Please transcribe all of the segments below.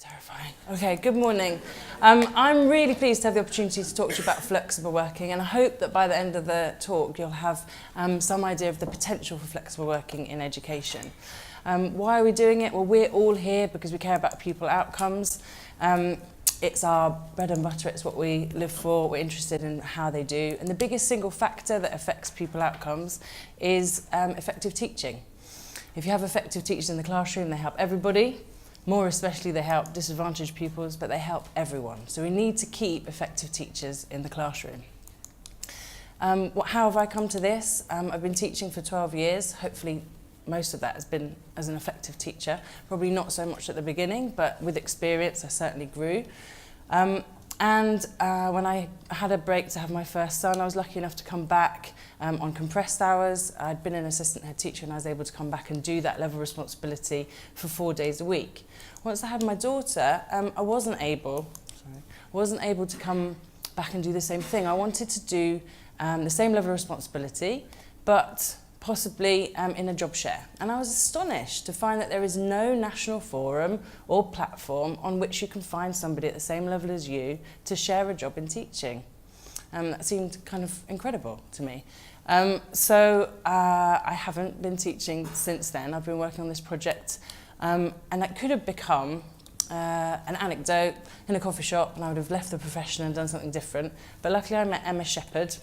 Terrifying. Okay, good morning. I'm really pleased to have the opportunity to talk to you about flexible working, and I hope that by the end of the talk you'll have some idea of the potential for flexible working in education. Why are we doing it? Well, we're all here because we care about pupil outcomes. It's our bread and butter, it's what we live for, we're interested in how they do. And the biggest single factor that affects pupil outcomes is effective teaching. If you have effective teachers in the classroom, they help everybody. More especially, they help disadvantaged pupils, but they help everyone. So we need to keep effective teachers in the classroom. How have I come to this? I've been teaching for 12 years. Hopefully, most of that has been as an effective teacher. Probably not so much at the beginning, but with experience, I certainly grew. When I had a break to have my first son, I was lucky enough to come back on compressed hours. I'd been an assistant head teacher and I was able to come back and do that level of responsibility for 4 days a week. Once I had my daughter, I wasn't able to come back and do the same thing. I wanted to do the same level of responsibility, but possibly in a job share. And I was astonished to find that there is no national forum or platform on which you can find somebody at the same level as you to share a job in teaching. That seemed kind of incredible to me. So I haven't been teaching since then. I've been working on this project, and that could have become an anecdote in a coffee shop, and I would have left the profession and done something different. But luckily I met Emma Shepard,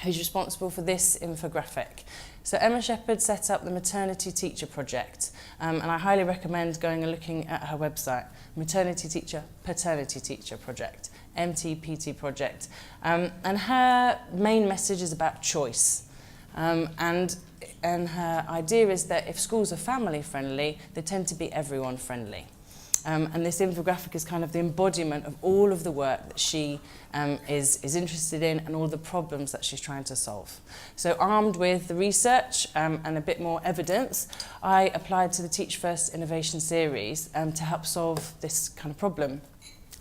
who's responsible for this infographic. So Emma Shepard set up the Maternity Teacher Project, and I highly recommend going and looking at her website, Maternity Teacher, Paternity Teacher Project, MTPT Project. And her main message is about choice. And her idea is that if schools are family friendly, they tend to be everyone friendly. And this infographic is kind of the embodiment of all of the work that she is interested in and all the problems that she's trying to solve. So armed with the research and a bit more evidence, I applied to the Teach First Innovation Series to help solve this kind of problem.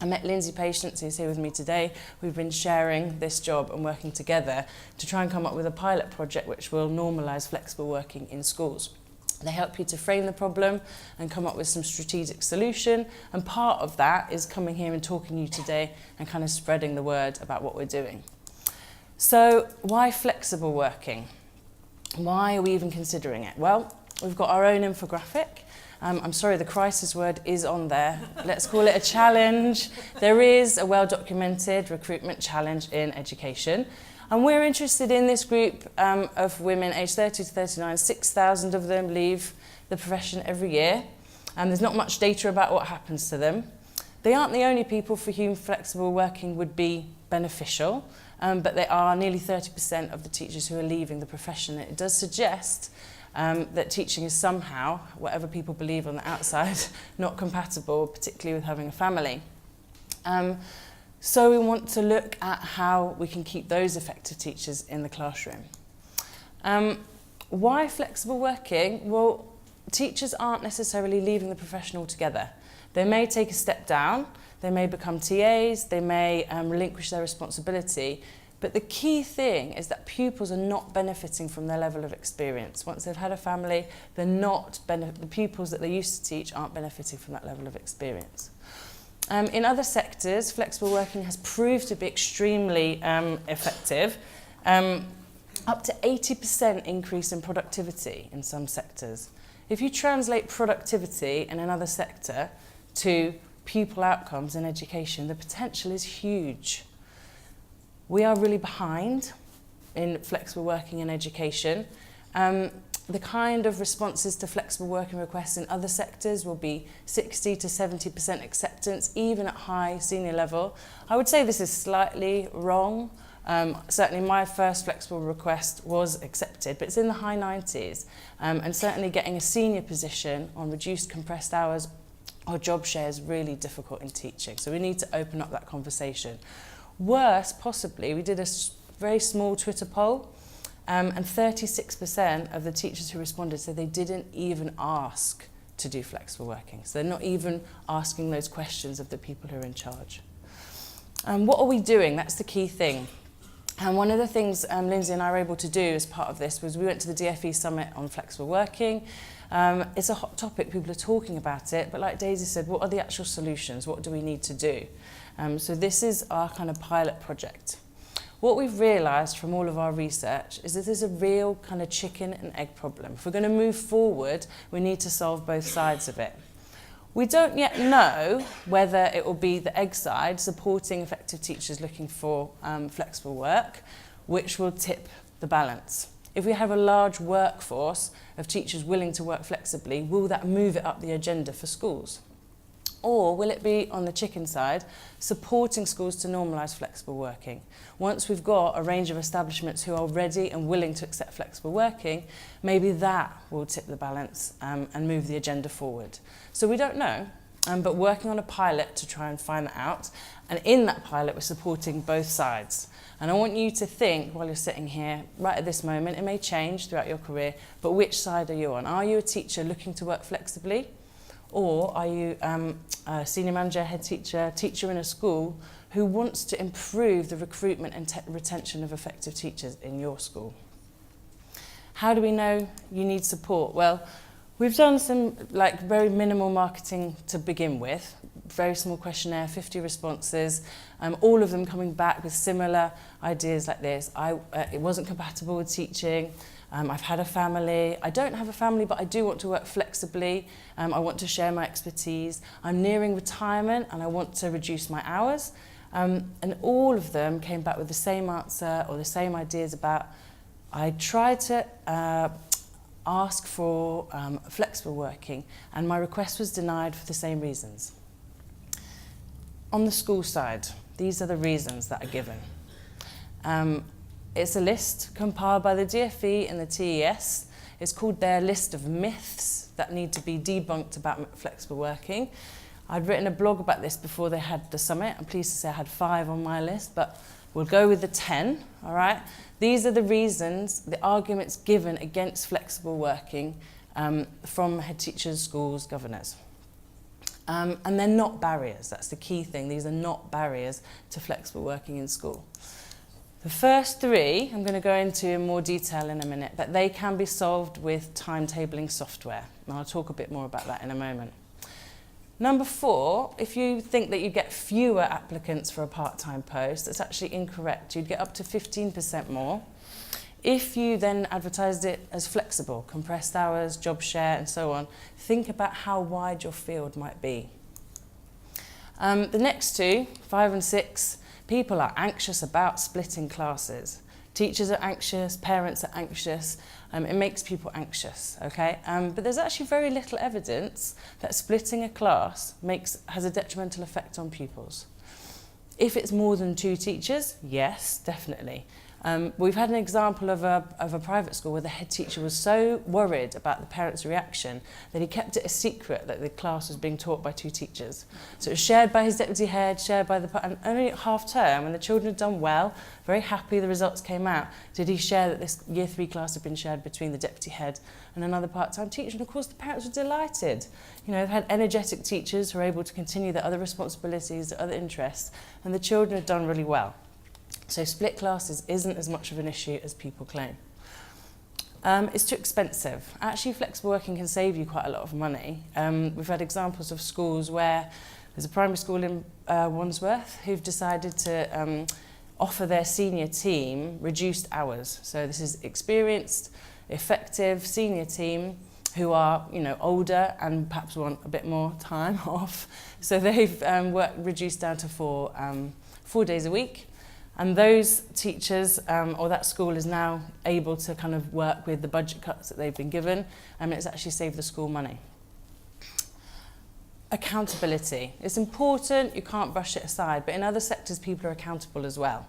I met Lindsay Patience, who's here with me today. We've been sharing this job and working together to try and come up with a pilot project which will normalise flexible working in schools. They help you to frame the problem and come up with some strategic solution, and part of that is coming here and talking to you today and kind of spreading the word about what we're doing. So why flexible working? Why are we even considering it? Well, we've got our own infographic. I'm sorry, the crisis word is on there. Let's call it a challenge. There is a well-documented recruitment challenge in education. And we're interested in this group of women aged 30 to 39. 6,000 of them leave the profession every year. And there's not much data about what happens to them. They aren't the only people for whom flexible working would be beneficial, but they are nearly 30% of the teachers who are leaving the profession. It does suggest that teaching is somehow, whatever people believe on the outside, not compatible, particularly with having a family. So we want to look at how we can keep those effective teachers in the classroom. Why flexible working? Well, teachers aren't necessarily leaving the profession altogether. They may take a step down, they may become TAs, they may relinquish their responsibility, but the key thing is that pupils are not benefiting from their level of experience. Once they've had a family, the pupils that they used to teach aren't benefiting from that level of experience. In other sectors, flexible working has proved to be extremely effective. Up to 80% increase in productivity in some sectors. If you translate productivity in another sector to pupil outcomes in education, the potential is huge. We are really behind in flexible working in education. The kind of responses to flexible working requests in other sectors will be 60 to 70% acceptance, even at high senior level. I would say this is slightly wrong. Certainly my first flexible request was accepted, but it's in the high 90s. And certainly getting a senior position on reduced compressed hours or job share is really difficult in teaching. So we need to open up that conversation. Worse, possibly, we did a very small Twitter poll, and 36% of the teachers who responded said they didn't even ask to do flexible working. So they're not even asking those questions of the people who are in charge. What are we doing? That's the key thing. And one of the things Lindsay and I were able to do as part of this was we went to the DFE Summit on flexible working. It's a hot topic, people are talking about it, but like Daisy said, what are the actual solutions? What do we need to do? So this is our kind of pilot project. What we've realised from all of our research is that there's a real kind of chicken and egg problem. If we're going to move forward, we need to solve both sides of it. We don't yet know whether it will be the egg side, supporting effective teachers looking for flexible work, which will tip the balance. If we have a large workforce of teachers willing to work flexibly, will that move it up the agenda for schools? Or will it be on the chicken side, supporting schools to normalise flexible working? Once we've got a range of establishments who are ready and willing to accept flexible working, maybe that will tip the balance and move the agenda forward. So we don't know, but working on a pilot to try and find that out. And in that pilot, we're supporting both sides. And I want you to think, while you're sitting here, right at this moment, it may change throughout your career, but which side are you on? Are you a teacher looking to work flexibly? Or are you a senior manager, head teacher, teacher in a school who wants to improve the recruitment and retention of effective teachers in your school? How do we know you need support? Well, we've done some very minimal marketing to begin with. Very small questionnaire, 50 responses, all of them coming back with similar ideas like this. It wasn't compatible with teaching. I've had a family. I don't have a family, but I do want to work flexibly. I want to share my expertise. I'm nearing retirement and I want to reduce my hours. And all of them came back with the same answer or the same ideas about, I tried to ask for flexible working and my request was denied for the same reasons. On the school side, these are the reasons that are given. It's a list compiled by the DFE and the TES. It's called their list of myths that need to be debunked about flexible working. I'd written a blog about this before they had the summit. I'm pleased to say I had 5 on my list, but we'll go with the 10, all right? These are the reasons, the arguments given against flexible working from head teachers, schools, governors. And they're not barriers, that's the key thing. These are not barriers to flexible working in school. The first 3, I'm going to go into in more detail in a minute, but they can be solved with timetabling software. And I'll talk a bit more about that in a moment. Number 4, if you think that you get fewer applicants for a part-time post, that's actually incorrect. You'd get up to 15% more. If you then advertised it as flexible, compressed hours, job share, and so on, think about how wide your field might be. The next 2, 5 and 6, people are anxious about splitting classes. Teachers are anxious, parents are anxious. It makes people anxious, okay? But there's actually very little evidence that splitting a class has a detrimental effect on pupils. If it's more than 2 teachers, yes, definitely. We've had an example of a private school where the head teacher was so worried about the parents' reaction that he kept it a secret that the class was being taught by 2 teachers. So it was shared by his deputy head, shared by and only at half term, when the children had done well, very happy the results came out, did he share that this year 3 class had been shared between the deputy head and another part-time teacher. And of course the parents were delighted. You know, they've had energetic teachers who are able to continue their other responsibilities, their other interests, and the children have done really well. So split classes isn't as much of an issue as people claim. It's too expensive. Actually, flexible working can save you quite a lot of money. We've had examples of schools where there's a primary school in Wandsworth who've decided to offer their senior team reduced hours. So this is experienced, effective senior team who are, you know, older and perhaps want a bit more time off. So they've reduced down to 4 days a week. And those teachers, or that school is now able to kind of work with the budget cuts that they've been given, and it's actually saved the school money. Accountability. It's important, you can't brush it aside, but in other sectors people are accountable as well.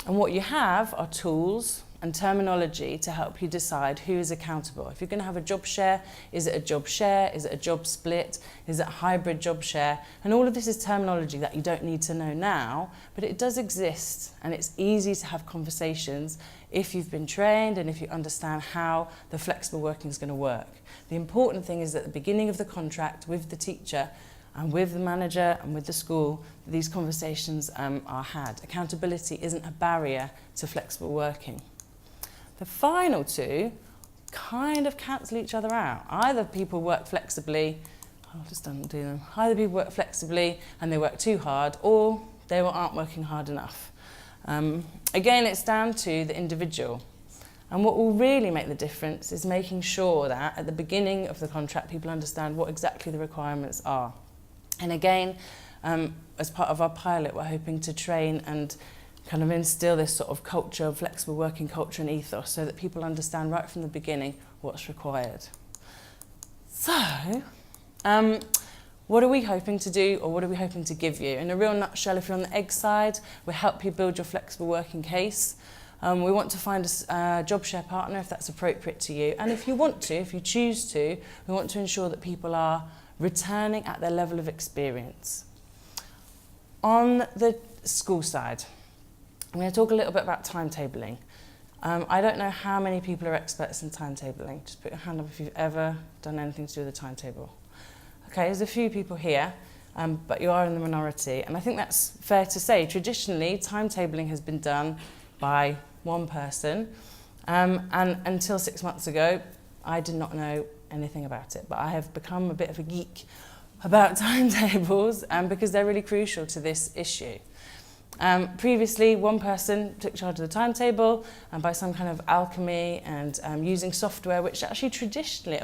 And what you have are tools and terminology to help you decide who is accountable. If you're going to have a job share, is it a job share? Is it a job split? Is it a hybrid job share? And all of this is terminology that you don't need to know now, but it does exist, and it's easy to have conversations if you've been trained and if you understand how the flexible working is going to work. The important thing is at the beginning of the contract with the teacher, and with the manager and with the school, these conversations are had. Accountability isn't a barrier to flexible working. The final two kind of cancel each other out. Either people work flexibly, I'll just undo them. Either people work flexibly and they work too hard, or they aren't working hard enough. Again, it's down to the individual. And what will really make the difference is making sure that at the beginning of the contract, people understand what exactly the requirements are. And again, as part of our pilot, we're hoping to train and kind of instill this sort of culture of flexible working culture and ethos so that people understand right from the beginning what's required. So, what are we hoping to do, or what are we hoping to give you? In a real nutshell, if you're on the egg side, we'll help you build your flexible working case. We want to find a job share partner if that's appropriate to you. And if you want to, if you choose to, we want to ensure that people are returning at their level of experience. On the school side, I'm going to talk a little bit about timetabling. I don't know how many people are experts in timetabling. Just put your hand up if you've ever done anything to do with a timetable. Okay, there's a few people here, but you are in the minority. And I think that's fair to say. Traditionally, timetabling has been done by one person. And until 6 months ago, I did not know anything about it. But I have become a bit of a geek about timetables because they're really crucial to this issue. Previously, one person took charge of the timetable, and by some kind of alchemy and using software, which actually traditionally,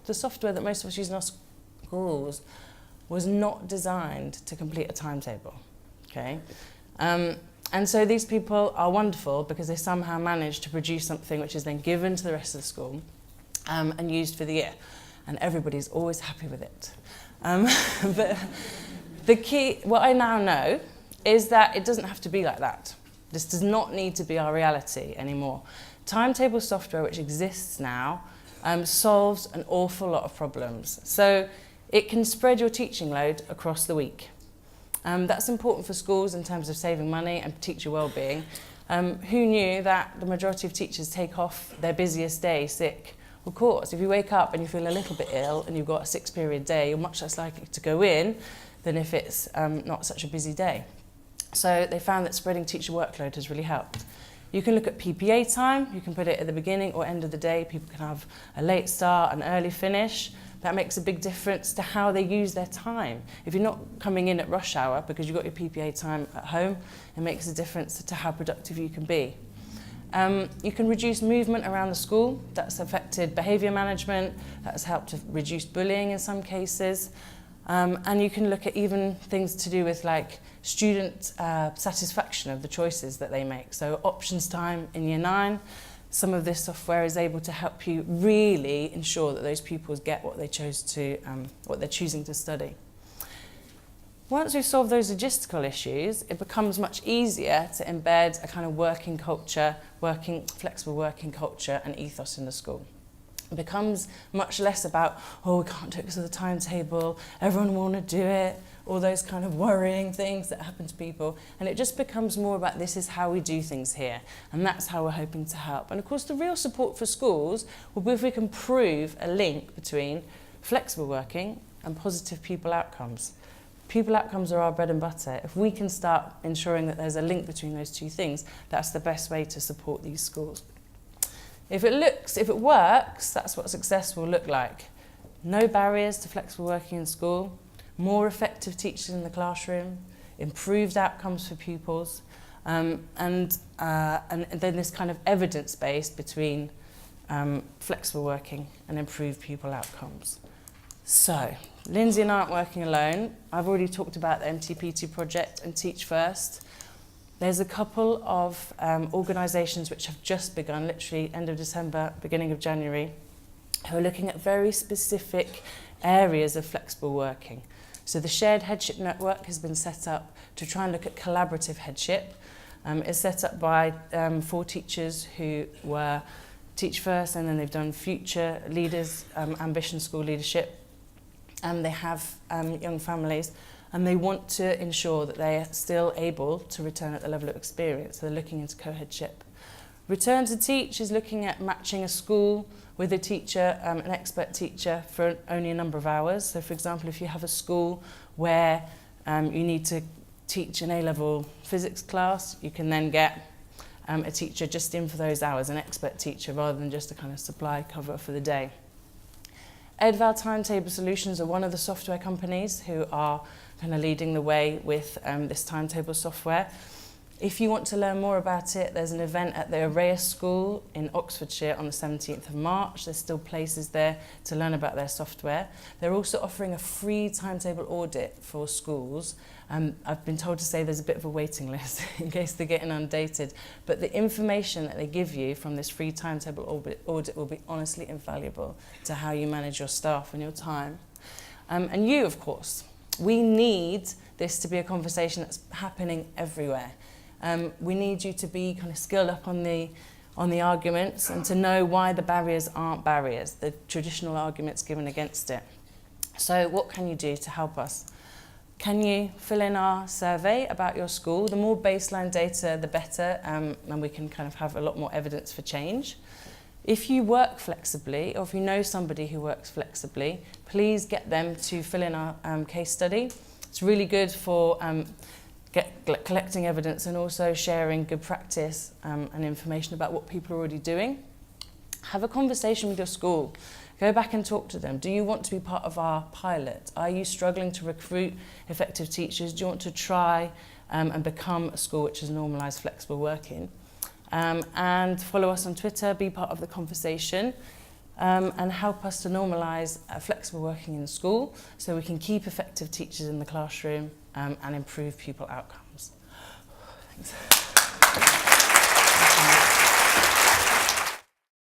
the software that most of us use in our schools was not designed to complete a timetable. Okay, and so these people are wonderful because they somehow managed to produce something which is then given to the rest of the school and used for the year, and everybody's always happy with it. But the key, what I now know, is that it doesn't have to be like that. This does not need to be our reality anymore. Timetable software, which exists now, solves an awful lot of problems. So it can spread your teaching load across the week. That's important for schools in terms of saving money and teacher well-being. Who knew that the majority of teachers take off their busiest day sick? Of course, if you wake up and you feel a little bit ill and you've got a 6-period day, you're much less likely to go in than if it's not such a busy day. So they found that spreading teacher workload has really helped. You can look at PPA time. You can put it at the beginning or end of the day. People can have a late start, an early finish. That makes a big difference to how they use their time. If you're not coming in at rush hour because you've got your PPA time at home, it makes a difference to how productive you can be. You can reduce movement around the school. That's affected behaviour management. That's helped to reduce bullying in some cases. And you can look at even things to do with like student satisfaction of the choices that they make. So options time in year 9, some of this software is able to help you really ensure that those pupils get what they chose to, what they're choosing to study. Once we've solved those logistical issues, it becomes much easier to embed a kind of working culture, flexible working culture and ethos in the school. It becomes much less about, oh, we can't do it because of the timetable, everyone will want to do it, all those kind of worrying things that happen to people. And it just becomes more about this is how we do things here. And that's how we're hoping to help. And of course, the real support for schools will be if we can prove a link between flexible working and positive pupil outcomes. Pupil outcomes are our bread and butter. If we can start ensuring that there's a link between those two things, that's the best way to support these schools. If it works, that's what success will look like. No barriers to flexible working in school, more effective teachers in the classroom, improved outcomes for pupils, and then this kind of evidence base between flexible working and improved pupil outcomes. So, Lindsay and I aren't working alone. I've already talked about the MTP2 project and Teach First. There's a couple of organisations which have just begun, literally end of December, beginning of January, who are looking at very specific areas of flexible working. So the Shared Headship Network has been set up to try and look at collaborative headship. It's set up by 4 teachers who were Teach First, and then they've done Future Leaders, Ambition School Leadership, and they have young families. And they want to ensure that they are still able to return at the level of experience. So they're looking into co-headship. Return to Teach is looking at matching a school with a teacher, an expert teacher, for only a number of hours. So for example, if you have a school where you need to teach an A-level physics class, you can then get a teacher just in for those hours, an expert teacher, rather than just a kind of supply cover for the day. Edval Timetable Solutions are one of the software companies who are kind of leading the way with this timetable software. If you want to learn more about it, there's an event at the Araya School in Oxfordshire on the 17th of March. There's still places there to learn about their software. They're also offering a free timetable audit for schools. I've been told to say there's a bit of a waiting list in case they're getting undated, but the information that they give you from this free timetable audit will be honestly invaluable to how you manage your staff and your time. And you, of course. We need this to be a conversation that's happening everywhere. We need you to be kind of skilled up on the arguments and to know why the barriers aren't barriers, the traditional arguments given against it. So what can you do to help us? Can you fill in our survey about your school? The more baseline data, the better, and we can kind of have a lot more evidence for change. If you work flexibly, or if you know somebody who works flexibly, please get them to fill in our case study. It's really good for collecting evidence and also sharing good practice and information about what people are already doing. Have a conversation with your school. Go back and talk to them. Do you want to be part of our pilot? Are you struggling to recruit effective teachers? Do you want to try and become a school which has normalised flexible working? And follow us on Twitter, be part of the conversation, and help us to normalise flexible working in school so we can keep effective teachers in the classroom and improve pupil outcomes. Thanks.